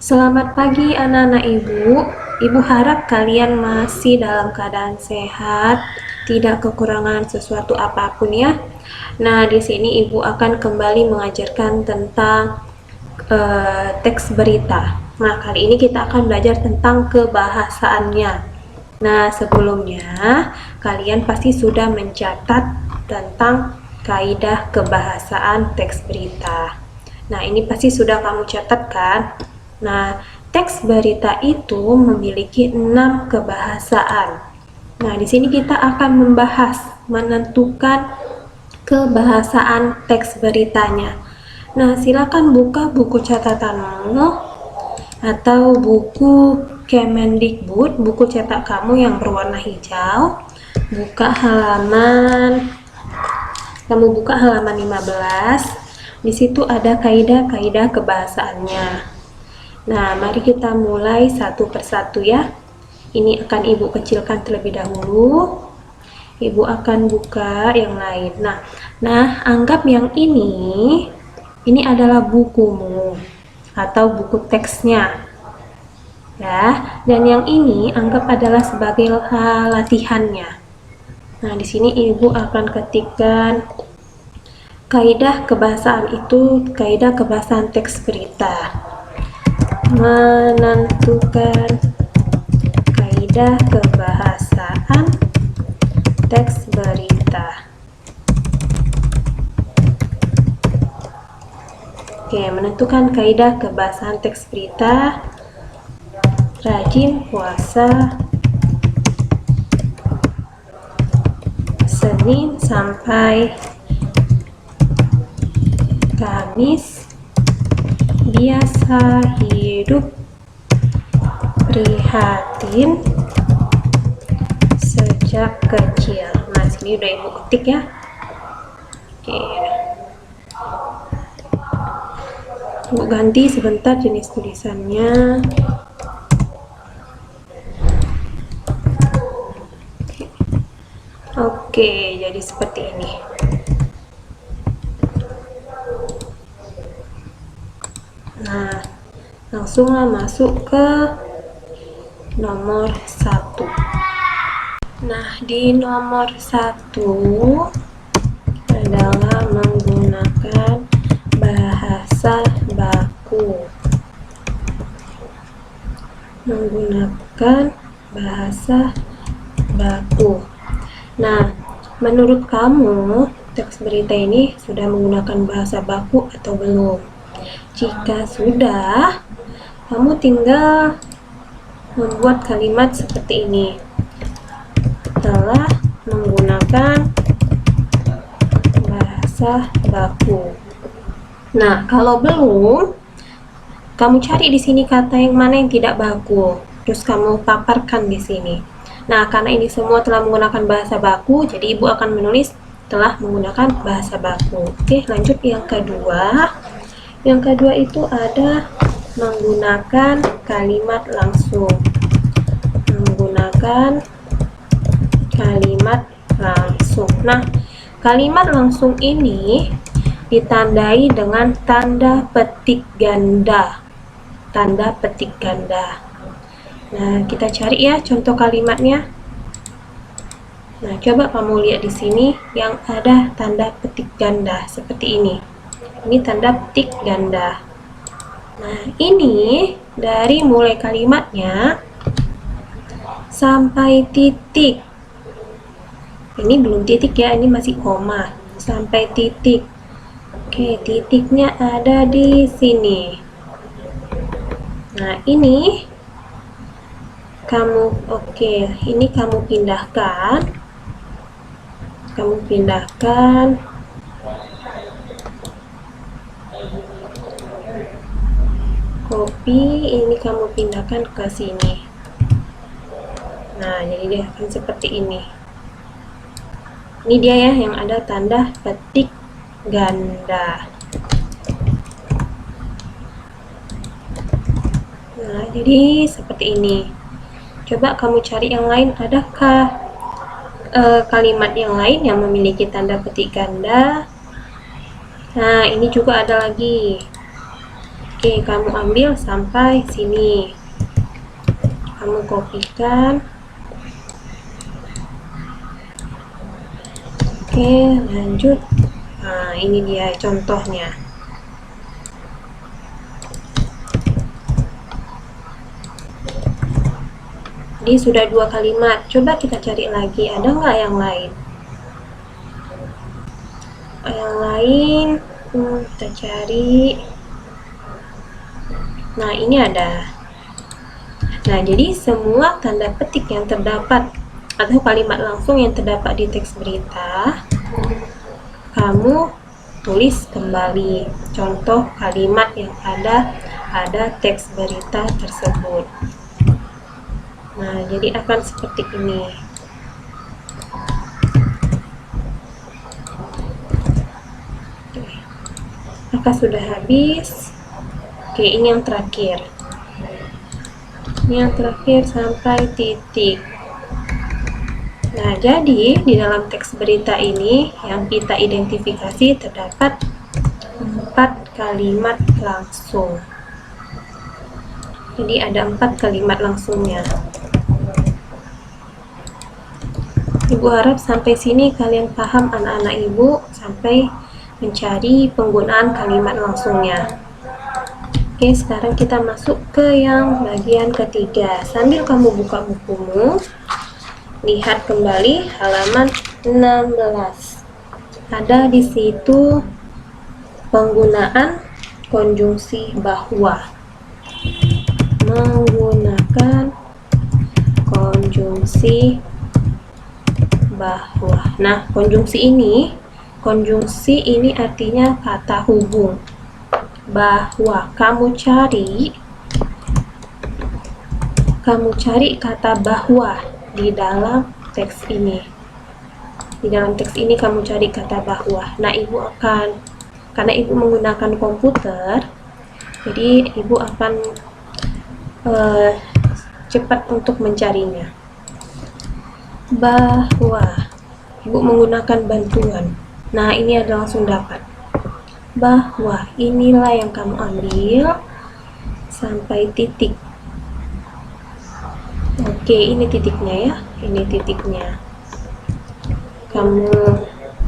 Selamat pagi anak-anak ibu. Ibu harap kalian masih dalam keadaan sehat, tidak kekurangan sesuatu apapun ya. Nah, di sini ibu akan kembali mengajarkan tentang teks berita. Nah, kali ini kita akan belajar tentang kebahasaannya. Nah, sebelumnya kalian pasti sudah mencatat tentang kaidah kebahasaan teks berita. Nah, ini pasti sudah kamu catat kan? Nah, teks berita itu memiliki 6 kebahasaan. Nah, di sini kita akan membahas menentukan kebahasaan teks beritanya. Nah, silakan buka buku catatanmu atau buku Kemendikbud, buku cetak kamu yang berwarna hijau. Kamu buka halaman 15. Di situ ada kaidah-kaidah kebahasaannya. Nah, mari kita mulai satu persatu ya. Ini akan ibu kecilkan terlebih dahulu. Ibu akan buka yang lain. Nah, anggap yang ini adalah bukumu atau buku teksnya. Ya, dan yang ini anggap adalah sebagai latihannya. Nah, di sini ibu akan ketikkan kaidah kebahasaan itu, kaidah kebahasaan teks berita. Menentukan kaidah kebahasaan teks berita. Oke, menentukan kaidah kebahasaan teks berita. Rajin puasa Senin sampai Kamis, biasa hidup prihatin sejak kecil. Nah, sini udah ibu ketik ya. Oke. Ibu ganti sebentar jenis tulisannya. Oke, jadi seperti ini. Nah, langsunglah masuk ke nomor 1. Nah, di nomor 1 adalah menggunakan bahasa baku. Menggunakan bahasa baku. Nah, menurut kamu teks berita ini sudah menggunakan bahasa baku atau belum? Jika sudah, kamu tinggal membuat kalimat seperti ini. Telah menggunakan bahasa baku. Nah, kalau belum, kamu cari di sini kata yang mana yang tidak baku, terus kamu paparkan di sini. Nah, karena ini semua telah menggunakan bahasa baku, jadi ibu akan menulis telah menggunakan bahasa baku. Oke, lanjut yang kedua. Yang kedua itu ada menggunakan kalimat langsung. Menggunakan kalimat langsung. Nah, kalimat langsung ini ditandai dengan tanda petik ganda. Tanda petik ganda. Nah, kita cari ya contoh kalimatnya. Nah, coba kamu lihat di sini yang ada tanda petik ganda seperti ini. Ini tanda petik ganda. Nah, ini dari mulai kalimatnya sampai titik. Ini belum titik ya, ini masih koma. Sampai titik. Oke, titiknya ada di sini. Nah, ini ini kamu pindahkan. Copy, ini kamu pindahkan ke sini. Nah, jadi dia akan seperti ini. Ini dia ya yang ada tanda petik ganda. Nah, jadi seperti ini. Coba kamu cari yang lain, adakah kalimat yang lain yang memiliki tanda petik ganda? Nah, ini juga ada lagi. Oke, kamu ambil sampai sini. Kamu kopikan. Oke, lanjut. Nah, ini dia contohnya. Jadi sudah 2 kalimat. Coba kita cari lagi, ada nggak yang lain? Yang lain, kita cari. Nah, ini ada. Nah, jadi semua tanda petik yang terdapat atau kalimat langsung yang terdapat di teks berita, kamu tulis kembali contoh kalimat yang ada pada teks berita tersebut. Nah, jadi akan seperti ini. Oke. Apakah sudah habis? Oke, ini yang terakhir. Ini yang terakhir sampai titik. Nah, jadi di dalam teks berita ini yang kita identifikasi terdapat 4 kalimat langsung. Jadi ada 4 kalimat langsungnya. Ibu harap sampai sini kalian paham anak-anak ibu sampai mencari penggunaan kalimat langsungnya. Oke, sekarang kita masuk ke yang bagian ketiga. Sambil kamu buka bukumu, lihat kembali halaman 16. Ada di situ penggunaan konjungsi bahwa. Menggunakan konjungsi bahwa. Nah, konjungsi ini artinya kata hubung. Bahwa kamu cari kata bahwa di dalam teks ini. Di dalam teks ini kamu cari kata bahwa. Nah, karena ibu menggunakan komputer, jadi ibu akan cepat untuk mencarinya. Bahwa ibu menggunakan bantuan. Nah, ini ada langsung dapat. Bahwa inilah yang kamu ambil sampai titik. Oke, ini titiknya ya. Ini titiknya. Kamu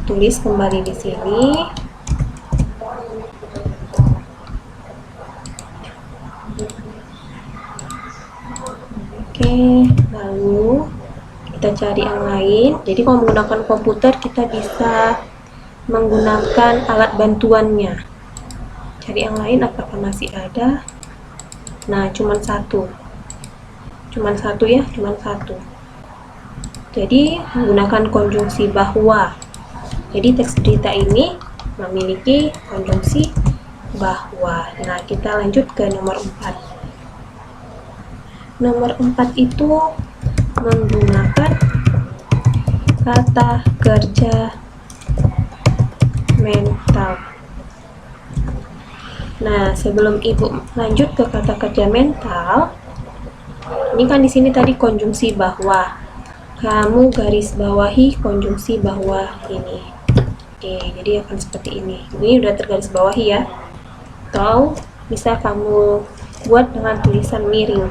tulis kembali di sini. Oke, lalu kita cari yang lain. Jadi kalau menggunakan komputer kita bisa menggunakan alat bantuannya. Cari yang lain apakah masih ada? Nah, cuman satu ya, cuman satu. Jadi menggunakan konjungsi bahwa. Jadi teks berita ini memiliki konjungsi bahwa. Nah, kita lanjut ke nomor 4. Nomor 4 itu menggunakan kata kerja mental. Nah, sebelum ibu lanjut ke kata kerja mental, ini kan di sini tadi konjungsi bahwa. Kamu garis bawahi konjungsi bahwa ini. Oke, jadi akan seperti ini. Ini udah tergaris bawahi ya. Atau bisa kamu buat dengan tulisan miring.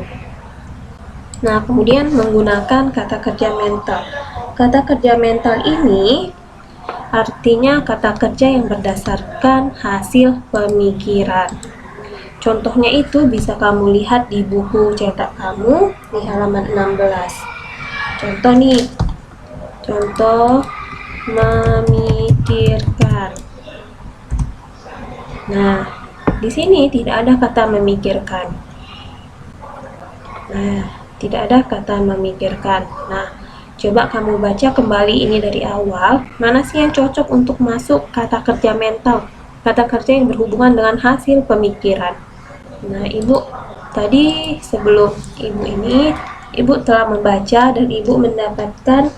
Nah, kemudian menggunakan kata kerja mental. Kata kerja mental ini artinya kata kerja yang berdasarkan hasil pemikiran. Contohnya itu bisa kamu lihat di buku cetak kamu di halaman 16. Contoh nih. Contoh memikirkan. Nah, di sini tidak ada kata memikirkan. Nah, tidak ada kata memikirkan. Nah, coba kamu baca kembali ini dari awal. Mana sih yang cocok untuk masuk kata kerja mental? Kata kerja yang berhubungan dengan hasil pemikiran. Nah, ibu tadi sebelum ibu telah membaca dan ibu mendapatkan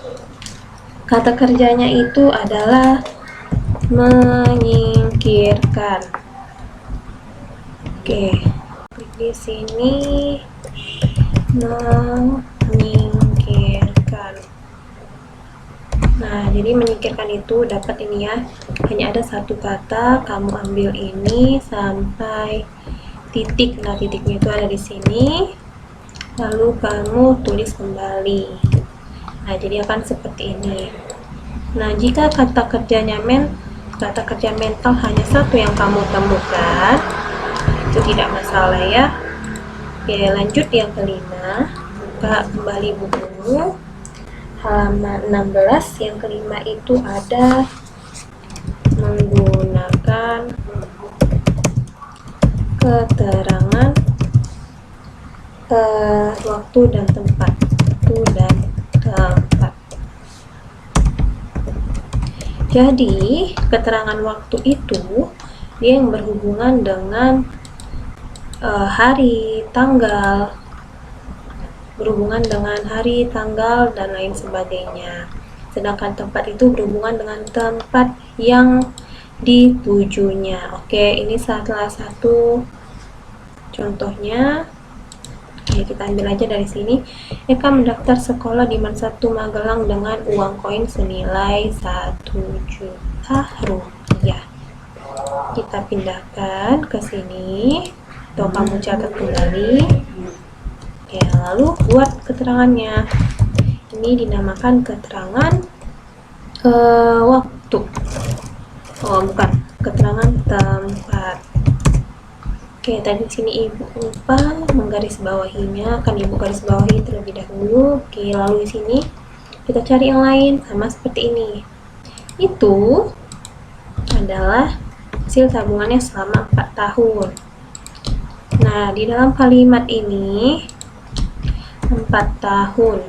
kata kerjanya itu adalah menyingkirkan. Oke, di sini menyingkirkan. Nah, jadi menyingkirkan itu dapat ini ya, hanya ada satu kata, kamu ambil ini sampai titik. Nah, titiknya itu ada di sini. Lalu kamu tulis kembali. Nah, jadi akan seperti ini. Nah, jika kata kerja mental hanya satu yang kamu temukan, itu tidak masalah ya. Oke, lanjut yang kelima. Buka kembali bukumu. Halaman 16. Yang kelima itu ada menggunakan keterangan waktu dan tempat. Jadi, keterangan waktu itu dia yang berhubungan dengan hari, tanggal, dan lain sebagainya. Sedangkan tempat itu berhubungan dengan tempat yang ditujunya. Oke, ini salah satu contohnya. Oke, kita ambil aja dari sini. Eka mendaftar sekolah di Mansatu Magelang dengan uang koin senilai 1 juta rupiah. Kita pindahkan ke sini, atau kamu catat kembali. Oke, lalu buat keterangannya. Ini dinamakan keterangan waktu. Oh, bukan, keterangan tempat. Oke, tadi di sini ibu lupa menggarisbawahinya, kan ibu garis bawahi terlebih dahulu. Oke, lalu di sini kita cari yang lain sama seperti ini. Itu adalah hasil tabungannya selama 4 tahun. Nah, di dalam kalimat ini 4 tahun.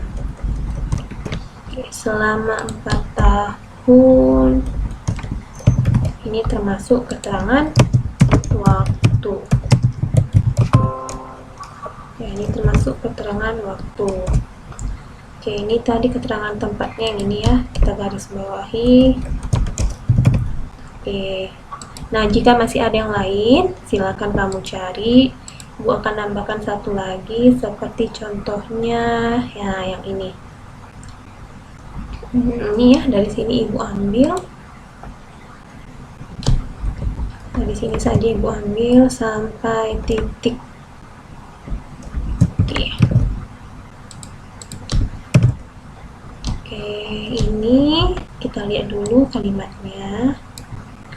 Oke, selama 4 tahun ini termasuk keterangan waktu. Ya, ini termasuk keterangan waktu. Oke, ini tadi keterangan tempatnya yang ini ya, kita garis bawahi. Oke, nah jika masih ada yang lain, silakan kamu cari. Ibu akan nambahkan satu lagi, seperti contohnya ya yang ini. Ini ya, dari sini ibu ambil. Dari sini saja ibu ambil sampai titik. Oke, ini kita lihat dulu kalimatnya.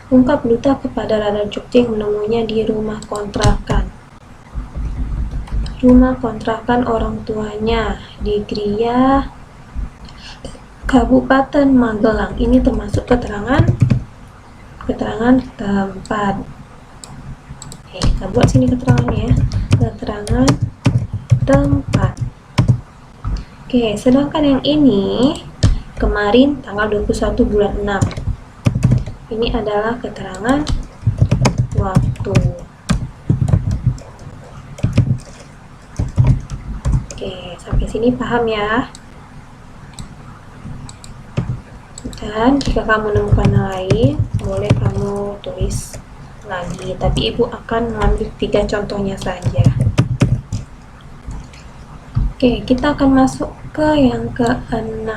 Ungkap duta kepada Rara Jogja yang menemuinya di rumah kontrakan. Rumah kontrakan orang tuanya di Gria, Kabupaten Magelang. Ini termasuk keterangan tempat. Oke, kita buat sini keterangannya. Keterangan tempat. Oke, sedangkan yang ini kemarin tanggal 21 bulan 6. Ini adalah keterangan waktu. Oke, sampai sini paham ya? Dan jika kamu menemukan yang lain, boleh kamu tulis lagi. Tapi ibu akan mengambil 3 contohnya saja. Oke, kita akan masuk ke yang ke-6.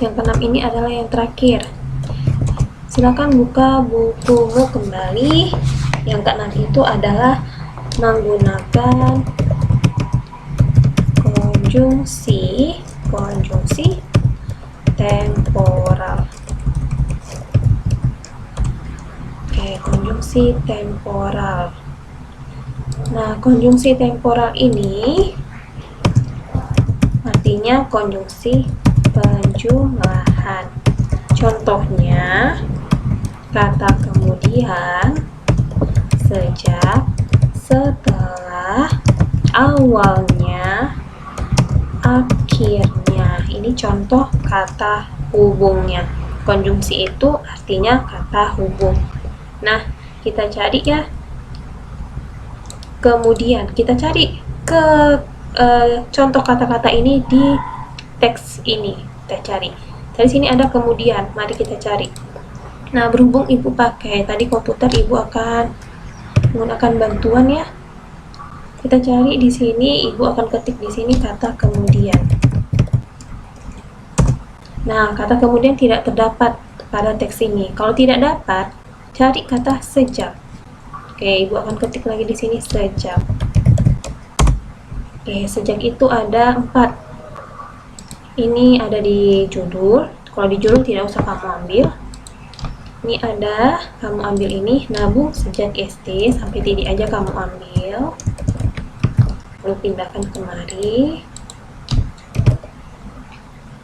Yang ke-6 ini adalah yang terakhir. Silakan buka bukumu kembali. Yang ke-6 itu adalah menggunakan konjungsi temporal. Oke, konjungsi temporal. Nah, konjungsi temporal ini artinya konjungsi penjumlahan. Contohnya, kata kemudian, sejak, setelah, awalnya, akhirnya. Ini contoh kata hubungnya. Konjungsi itu artinya kata hubung. Nah, kita cari ya. Kemudian kita cari ke contoh kata-kata ini di teks ini. Kita cari. Dari sini ada kemudian. Mari kita cari. Nah, berhubung ibu pakai tadi komputer, ibu akan menggunakan bantuan ya. Kita cari di sini, ibu akan ketik di sini kata kemudian. Nah, kata kemudian tidak terdapat pada teks ini. Kalau tidak dapat, cari kata sejak. Oke, Ibu akan ketik lagi di sini sejak. Oke, sejak itu ada 4. Ini ada di judul. Kalau di judul tidak usah kamu ambil. Ini ada, kamu ambil ini, nabung sejak SD sampai titik aja kamu ambil. Lalu pindahkan kemari.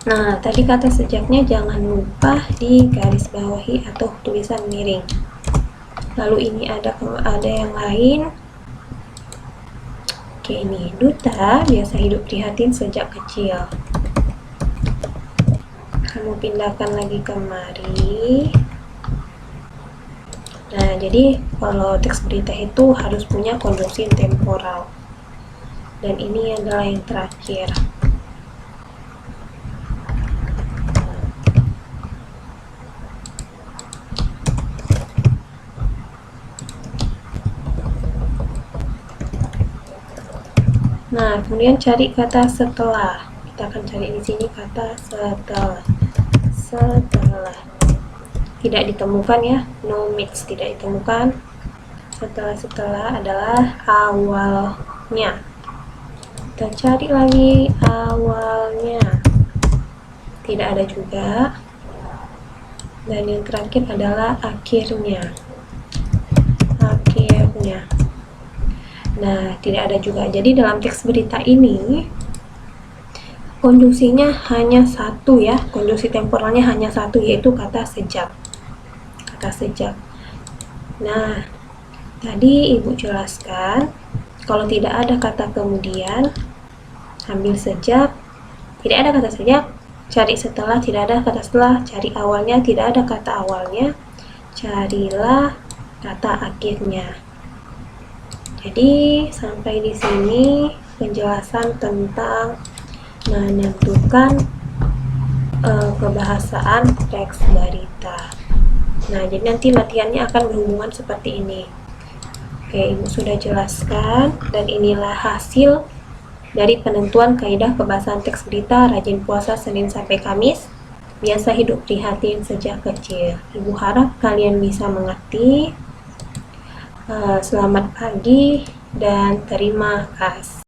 Nah, tadi kata sejaknya jangan lupa di garis bawahi atau tulisan miring. Lalu ini ada yang lain. Oke, ini Duta biasa hidup prihatin sejak kecil. Kamu pindahkan lagi kemari. Nah, jadi kalau teks berita itu harus punya konjungsi temporal. Dan ini adalah yang terakhir. Nah, kemudian cari kata setelah. Kita akan cari di sini kata setelah. Setelah. Tidak ditemukan ya, no match, tidak ditemukan. Setelah adalah awalnya. Kita cari lagi awalnya. Tidak ada juga. Dan yang terakhir adalah akhirnya. Akhirnya. Nah, tidak ada juga. Jadi dalam teks berita ini konjungsinya hanya satu ya, konjungsi temporalnya hanya satu, yaitu kata sejak. Kata sejak. Nah, tadi Ibu jelaskan kalau tidak ada kata kemudian, ambil sejak. Tidak ada kata sejak, cari setelah. Tidak ada kata setelah, cari awalnya. Tidak ada kata awalnya, carilah kata akhirnya. Jadi sampai di sini penjelasan tentang menentukan kebahasaan teks berita. Nah, jadi nanti latihannya akan berhubungan seperti ini. Oke, Ibu sudah jelaskan, dan inilah hasil dari penentuan kaidah kebahasaan teks berita rajin puasa Senin sampai Kamis, biasa hidup prihatin sejak kecil. Ibu harap kalian bisa mengerti. Selamat pagi dan terima kasih.